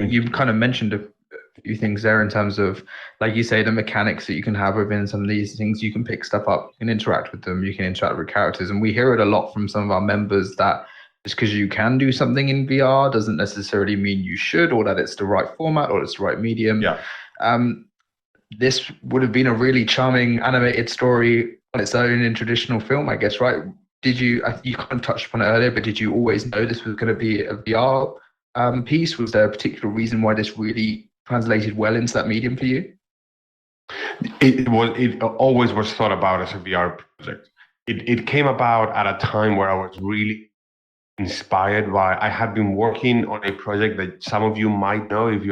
You've kind of mentioned a few things there in terms of, like you say, the mechanics that you can have within some of these things. You can pick stuff up, you can interact with them, you can interact with characters. And we hear it a lot from some of our members that just because you can do something in VR doesn't necessarily mean you should, or that it's the right format or it's the right medium. Yeah. This would have been a really charming animated story on its own in traditional film, I guess, right? You kind of touched upon it earlier, but did you always know this was going to be a VR piece? Was there a particular reason why this really translated well into that medium for you? It always was thought about as a VR project. It came about at a time where I was really inspired by. I had been working on a project that some of you might know if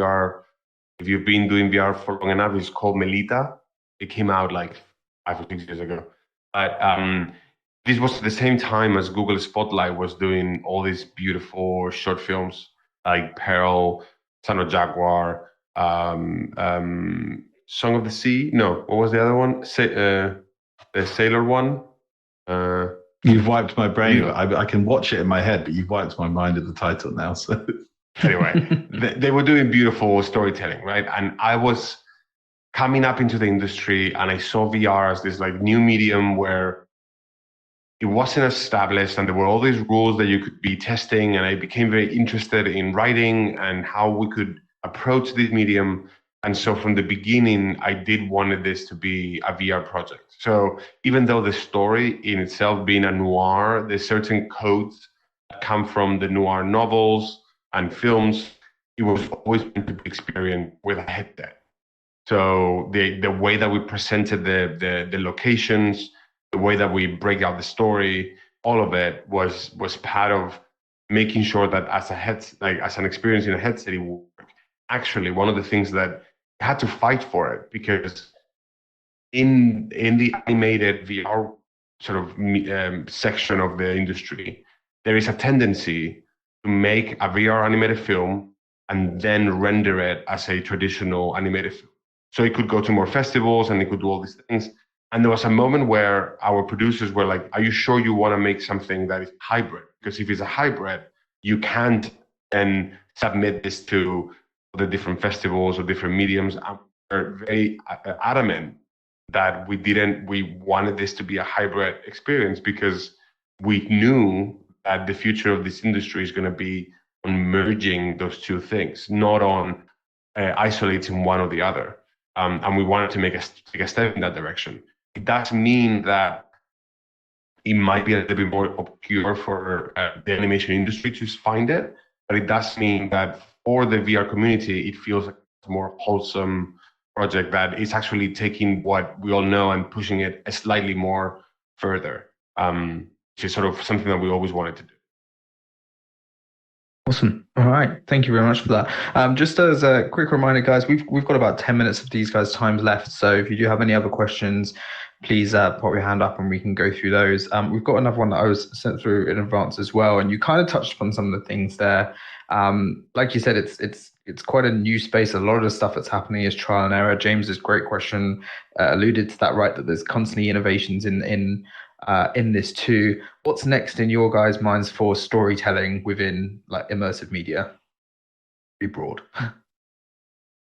you've been doing VR for long enough. It's called Melita. It came out like 5 or 6 years ago. But this was at the same time as Google Spotlight was doing all these beautiful short films like Pearl, Son of Jaguar, Song of the Sea. No, what was the other one? The Sailor one. You've wiped my brain. I can watch it in my head, but you've wiped my mind at the title now. So anyway, they were doing beautiful storytelling, right? And I was coming up into the industry, and I saw VR as this like new medium where it wasn't established, and there were all these rules that you could be testing. And I became very interested in writing and how we could approach this medium. And so from the beginning, I did wanted this to be a VR project. So even though the story in itself being a noir, there's certain codes that come from the noir novels and films, it was always meant to be experienced with a headset. So the way that we presented the locations, the way that we break out the story, all of it was part of making sure that as an experience in a headset, it would work. Actually, one of the things that I had to fight for it, because in the animated VR sort of section of the industry, there is a tendency to make a VR animated film and then render it as a traditional animated film. So it could go to more festivals and it could do all these things. And there was a moment where our producers were like, are you sure you want to make something that is hybrid? Because if it's a hybrid, you can't then submit this to the different festivals or different mediums. And we're very adamant that we wanted this to be a hybrid experience, because we knew that the future of this industry is going to be on merging those two things, not on isolating one or the other. And we wanted to take a step in that direction. It does mean that it might be a little bit more obscure for the animation industry to find it, but it does mean that for the VR community, it feels like a more wholesome project that is actually taking what we all know and pushing it a slightly more further, which is sort of something that we always wanted to do. Awesome. All right. Thank you very much for that. Just as a quick reminder, guys, we've got about 10 minutes of these guys' time left. So if you do have any other questions, please pop your hand up and we can go through those. We've got another one that I was sent through in advance as well, and you kind of touched upon some of the things there. Like you said, it's quite a new space. A lot of the stuff that's happening is trial and error. James's great question alluded to that, right? That there's constantly innovations in this too. What's next in your guys' minds for storytelling within like immersive media? Pretty broad.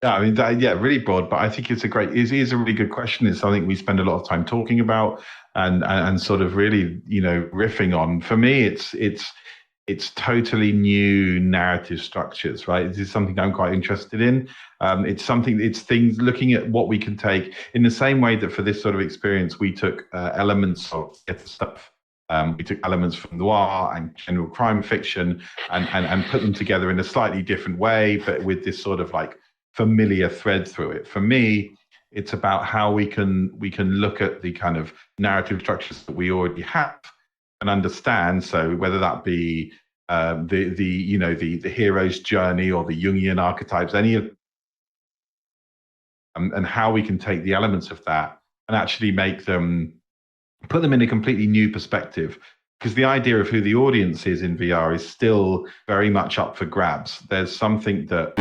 Yeah, I mean, really broad, but I think it is a really good question. It's something we spend a lot of time talking about and sort of really, riffing on. For me, it's totally new narrative structures, right? This is something I'm quite interested in. It's things looking at what we can take in the same way that for this sort of experience, we took elements of stuff. We took elements from noir and general crime fiction and put them together in a slightly different way, but with this sort of like familiar thread through it. For me, it's about how we can look at the kind of narrative structures that we already have and understand. So whether that be the hero's journey or the Jungian archetypes, any of and how we can take the elements of that and actually put them in a completely new perspective. Because the idea of who the audience is in VR is still very much up for grabs. There's something that,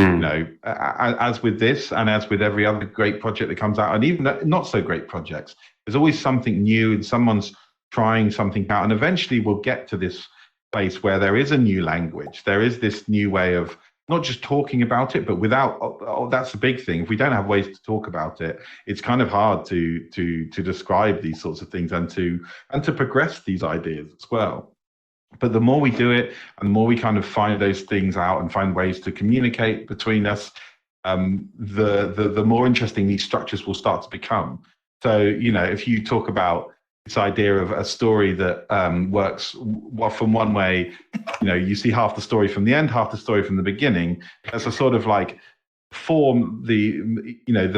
as with this and as with every other great project that comes out, and even not so great projects, there's always something new and someone's trying something out. And eventually we'll get to this place where there is a new language. There is this new way of not just talking about it, but without, that's the big thing. If we don't have ways to talk about it, it's kind of hard to describe these sorts of things and to progress these ideas as well. But the more we do it and the more we kind of find those things out and find ways to communicate between us, the more interesting these structures will start to become. So, if you talk about this idea of a story that works from one way, you see half the story from the end, half the story from the beginning. As a sort of like form, the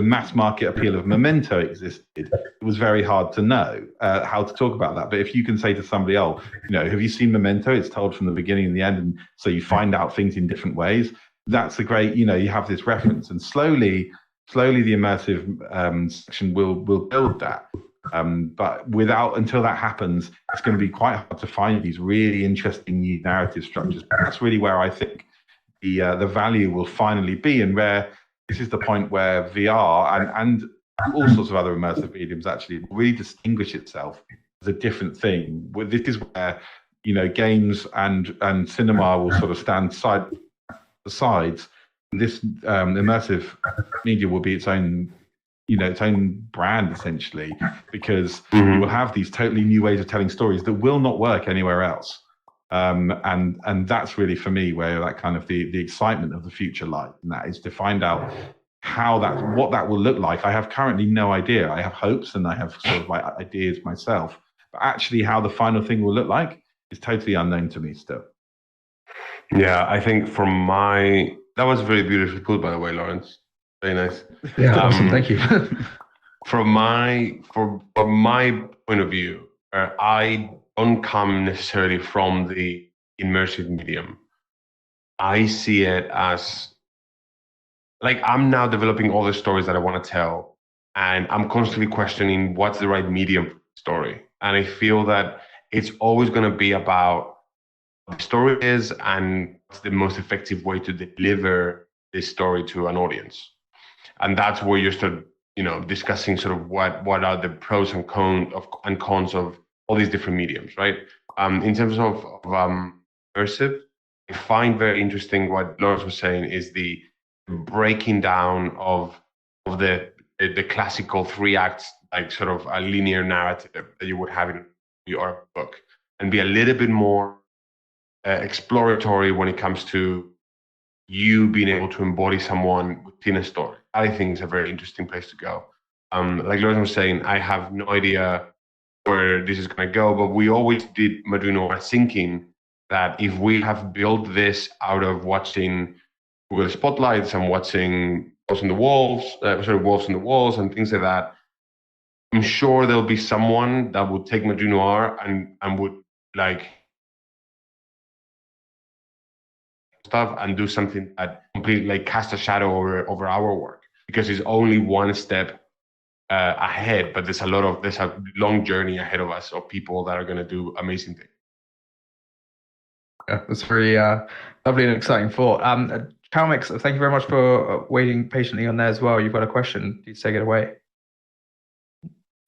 mass market appeal of Memento existed. It was very hard to know how to talk about that. But if you can say to somebody, "Oh, have you seen Memento? It's told from the beginning and the end," and so you find out things in different ways. That's a great, you have this reference, and slowly the immersive section will build that. But until that happens, it's going to be quite hard to find these really interesting new narrative structures. But that's really where I think the value will finally be, and where this is the point where VR and all sorts of other immersive mediums actually really distinguish itself as a different thing. This is where games and cinema will sort of stand side by sides. This immersive media will be its own its own brand essentially, because you will have these totally new ways of telling stories that will not work anywhere else. And that's really for me where that kind of the excitement of the future lies, and that is to find out what that will look like. I have currently no idea. I have hopes and I have sort of like ideas myself, but actually how the final thing will look like is totally unknown to me still. Yeah, I think that was very beautifully put, by the way, Lawrence. Very nice. Yeah, awesome. Thank you. From my point of view, I don't come necessarily from the immersive medium. I see it as like I'm now developing all the stories that I want to tell, and I'm constantly questioning what's the right medium for the story. And I feel that it's always going to be about what the story is and what's the most effective way to deliver this story to an audience. And that's where you start, discussing sort of what are the pros and cons of all these different mediums, right? In terms of immersive, I find very interesting what Lawrence was saying is the breaking down of the classical 3 acts, like sort of a linear narrative that you would have in your book, and be a little bit more exploratory when it comes to you being able to embody someone within a story. I think it's a very interesting place to go. Like Lawrence was saying, I have no idea where this is going to go, but we always did Madrid Noir thinking that if we have built this out of watching Google Spotlights and watching Wolves on the Walls and things like that, I'm sure there'll be someone that would take Madrid Noir and would like stuff and do something that completely like cast a shadow over our work, because it's only one step ahead, but there's a long journey ahead of us of people that are going to do amazing things. Yeah, that's very lovely and exciting thought. Calmix, thank you very much for waiting patiently on there as well. You've got a question. Please take it away.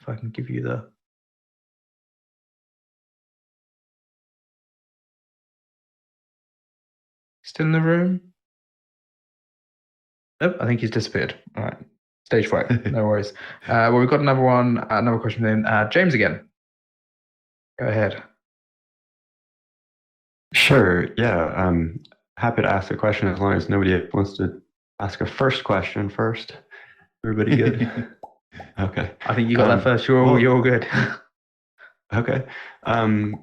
If I can give you the... Still in the room? Nope, I think he's disappeared. All right, stage fright. No worries. Well, we've got another question in. James again. Go ahead. Sure. Yeah. Happy to ask a question as long as nobody wants to ask a first question first. Everybody good? Okay. I think you got that first. You're all good. Okay.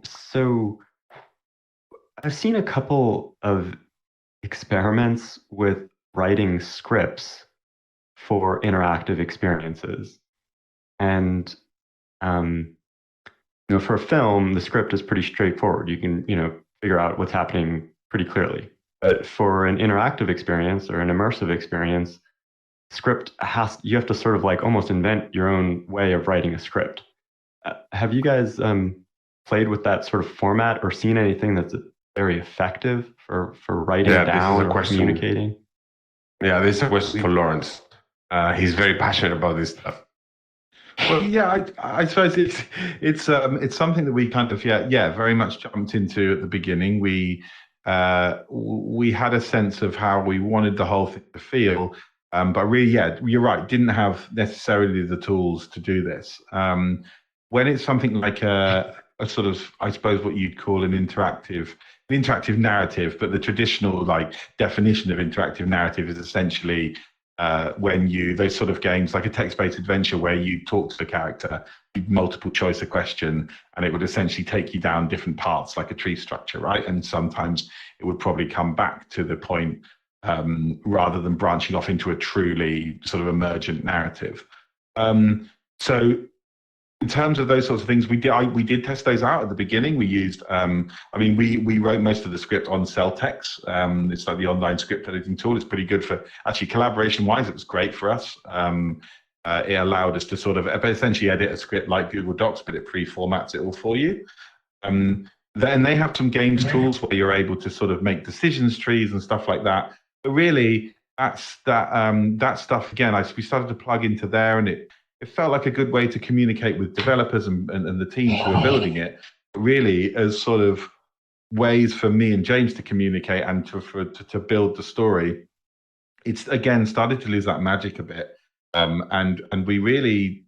So I've seen a couple of experiments with writing scripts for interactive experiences. And for a film, the script is pretty straightforward. You can, figure out what's happening pretty clearly. But for an interactive experience or an immersive experience, script you have to sort of like almost invent your own way of writing a script. Have you guys played with that sort of format or seen anything that's very effective for writing down or communicating? Yeah, this is a question for Lawrence. He's very passionate about this stuff. Well, yeah, I suppose it's something that we kind of very much jumped into at the beginning. We had a sense of how we wanted the whole thing to feel, but really, you're right, didn't have necessarily the tools to do this. When it's something like a sort of, I suppose, what you'd call an interactive narrative, but the traditional like definition of interactive narrative is essentially those sort of games like a text-based adventure where you talk to the character, multiple choice a question, and it would essentially take you down different paths like a tree structure, right? And sometimes it would probably come back to the point rather than branching off into a truly sort of emergent narrative. So in terms of those sorts of things, we did test those out at the beginning. We used, we wrote most of the script on Celtex. It's like the online script editing tool. It's pretty good for actually collaboration-wise. It was great for us. It allowed us to sort of essentially edit a script like Google Docs, but it pre-formats it all for you. Then they have some games tools where you're able to sort of make decisions trees and stuff like that. But really, that stuff again. We started to plug into there, and it felt like a good way to communicate with developers and the teams who are building it, really as sort of ways for me and James to communicate and to build the story. It's again started to lose that magic a bit. and we really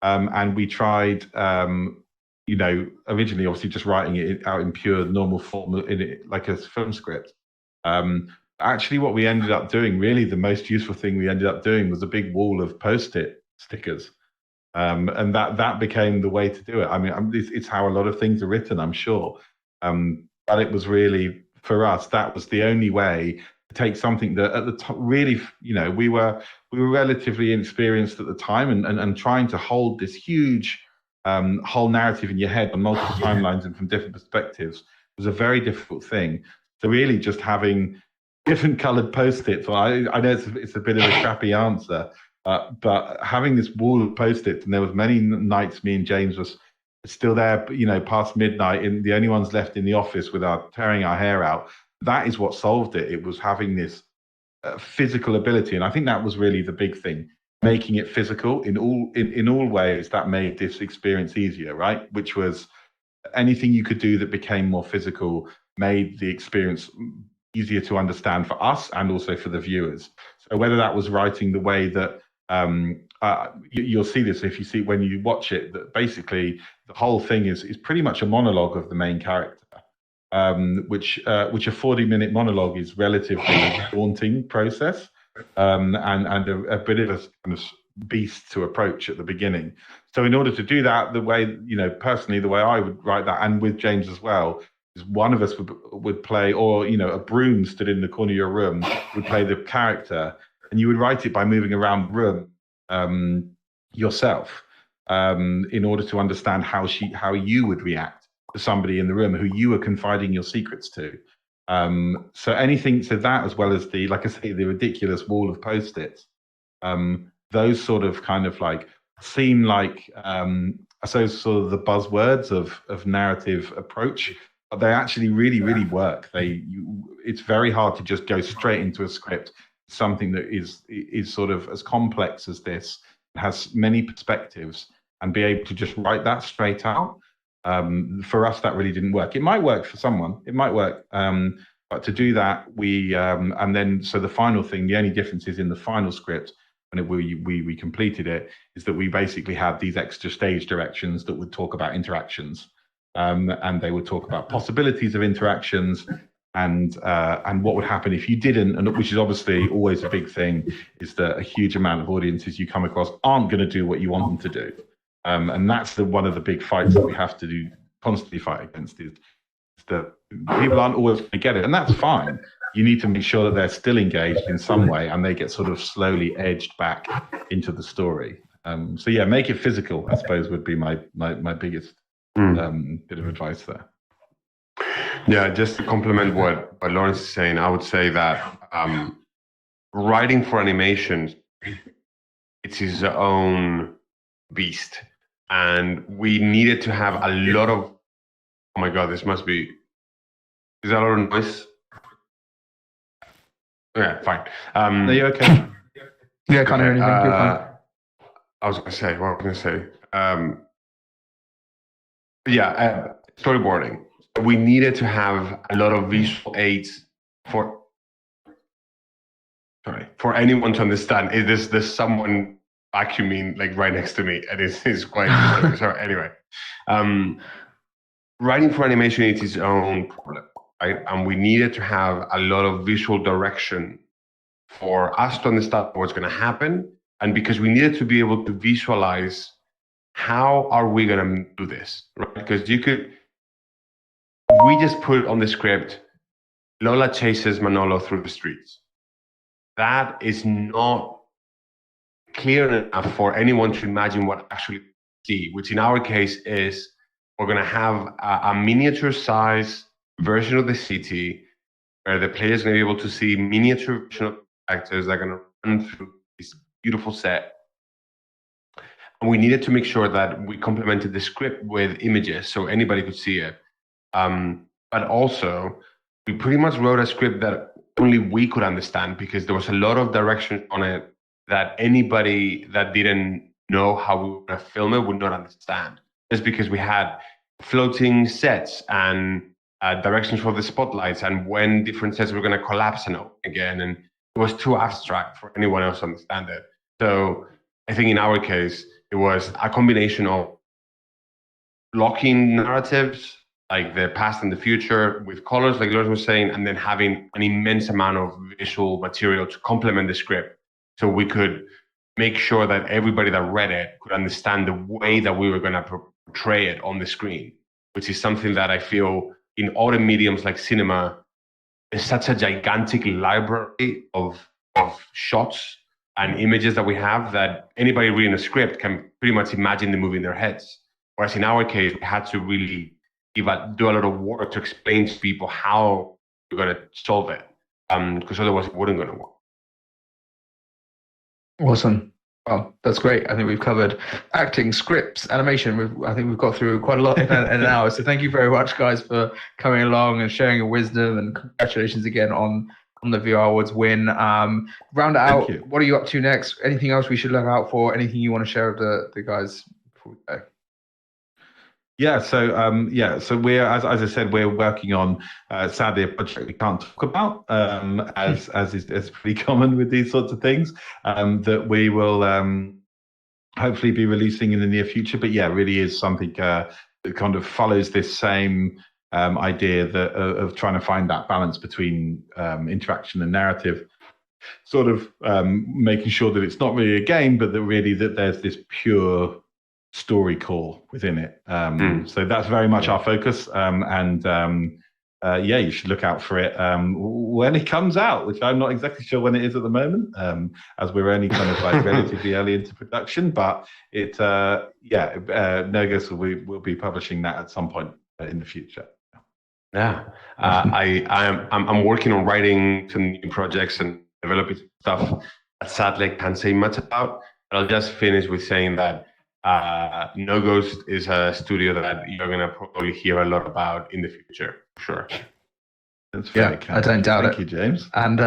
and we tried originally obviously just writing it out in pure normal form in it like a film script. Actually, what we ended up doing, really the most useful thing we ended up doing, was a big wall of post-it stickers. And that became the way to do it. I mean, it's how a lot of things are written, I'm sure. But it was really, for us, that was the only way to take something that at the top, really, we were relatively inexperienced at the time, and trying to hold this huge whole narrative in your head on multiple timelines and from different perspectives was a very difficult thing. So really just having different colored post-its. Well, I know it's a bit of a crappy answer, but having this wall of post-its, and there was many nights me and James was still there, past midnight, and the only ones left in the office tearing our hair out. That is what solved it. It was having this physical ability, and I think that was really the big thing, making it physical in all ways. That made this experience easier, right? Which was anything you could do that became more physical made the experience easier to understand for us and also for the viewers. So whether that was writing the way that you'll see this if you see when you watch it, that basically the whole thing is pretty much a monologue of the main character, which a 40-minute monologue is relatively daunting process, and a bit of a kind of beast to approach at the beginning. So in order to do that, the way, personally, the way I would write that, and with James as well, is one of us would play, or a broom stood in the corner of your room would play the character, and you would write it by moving around the room yourself, in order to understand how you would react to somebody in the room who you were confiding your secrets to. So anything to that, as well as the, like I say, the ridiculous wall of post-its, those sort of kind of like seem like I suppose sort of the buzzwords of narrative approach, but they actually really work. It's very hard to just go straight into a script, something that is sort of as complex as this, has many perspectives, and be able to just write that straight out. For us, that really didn't work. It might work for someone. It might work. But to do that, and then, so the final thing, the only difference is in the final script, when we completed it, is that we basically had these extra stage directions that would talk about interactions. And they would talk about possibilities of interactions, and what would happen if you didn't, and which is obviously always a big thing, is that a huge amount of audiences you come across aren't going to do what you want them to do. And that's one of the big fights that we have to constantly fight against, is that people aren't always going to get it, and that's fine. You need to make sure that they're still engaged in some way, and they get sort of slowly edged back into the story. So yeah, make it physical, I suppose, would be my biggest bit of advice there. Yeah, just to complement what Lawrence is saying, I would say that writing for animation, it's his own beast, and we needed to have a lot of. Oh my God, this must be. Is that a lot of noise? Yeah, fine. Are you okay? Yeah, can't hear anything. You're fine. I was going to say, what was I going to say? Storyboarding. We needed to have a lot of visual aids for anyone to understand. There's someone vacuuming like right next to me, and it's quite sorry. Anyway, writing for animation is its own problem, right? And we needed to have a lot of visual direction for us to understand what's going to happen, and because we needed to be able to visualize how are we going to do this, right? Because we just put on the script, Lola chases Manolo through the streets. That is not clear enough for anyone to imagine what actually see, which in our case is we're going to have a miniature size version of the city where the players are going to be able to see miniature version of actors that are going to run through this beautiful set. And we needed to make sure that we complemented the script with images so anybody could see it. But also, we pretty much wrote a script that only we could understand, because there was a lot of direction on it that anybody that didn't know how we were going to film it would not understand. Just because we had floating sets and directions for the spotlights, and when different sets were going to collapse and open again, and it was too abstract for anyone else to understand it. So I think in our case, it was a combination of blocking narratives like the past and the future with colors, like Lawrence was saying, and then having an immense amount of visual material to complement the script. So we could make sure that everybody that read it could understand the way that we were going to portray it on the screen, which is something that I feel in other mediums like cinema is such a gigantic library of shots and images that we have that anybody reading a script can pretty much imagine the movie in their heads. Whereas in our case, we had to really do a lot of work to explain to people how we're going to solve it, because otherwise it wouldn't going to work. Awesome. Well, that's great. I think we've covered acting, scripts, animation. I think we've got through quite a lot in an hour. So thank you very much, guys, for coming along and sharing your wisdom. And congratulations again on the VR Awards win. Round it out. What are you up to next? Anything else we should look out for? Anything you want to share with the guys before we go? Yeah, so we're, as I said, we're working on sadly a project we can't talk about, as is pretty common with these sorts of things, that we will hopefully be releasing in the near future. But yeah, really is something that kind of follows this same idea of trying to find that balance between interaction and narrative, sort of making sure that it's not really a game, but that really that there's this pure story core within it. So that's very much our focus. Yeah, you should look out for it when it comes out, which I'm not exactly sure when it is at the moment, as we're only kind of like relatively early into production. But it, Nogos will be publishing that at some point in the future. Yeah, I'm working on writing some new projects and developing stuff that sadly I can't say much about. But I'll just finish with saying that No Ghost is a studio that you're going to probably hear a lot about in the future, for sure. That's very kind. I don't doubt it. Thank you, James. And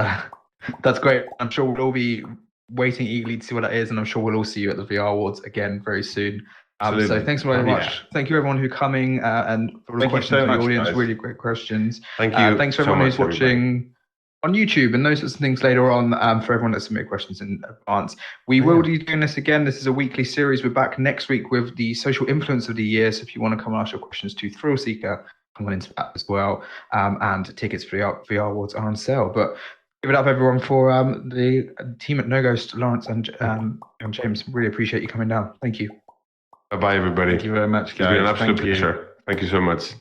that's great. I'm sure we'll all be waiting eagerly to see what that is, and I'm sure we'll all see you at the VR Awards again very soon. So thanks very much. Yeah. Thank you everyone who's coming and for the questions from the audience. Guys. Really great questions. Thank you. Thanks for everyone who's watching on YouTube and those sorts of things later on, for everyone that submitted questions in advance. We will be doing this again. This is a weekly series. We're back next week with the social influence of the year. So if you want to come and ask your questions to Thrill Seeker, come on into that as well. And tickets for the VR Awards are on sale. But give it up, everyone, for the team at No Ghost, Lawrence and James. Really appreciate you coming down. Thank you. Bye-bye, everybody. Thank you very much, guys. It's been an absolute pleasure. Thank you so much.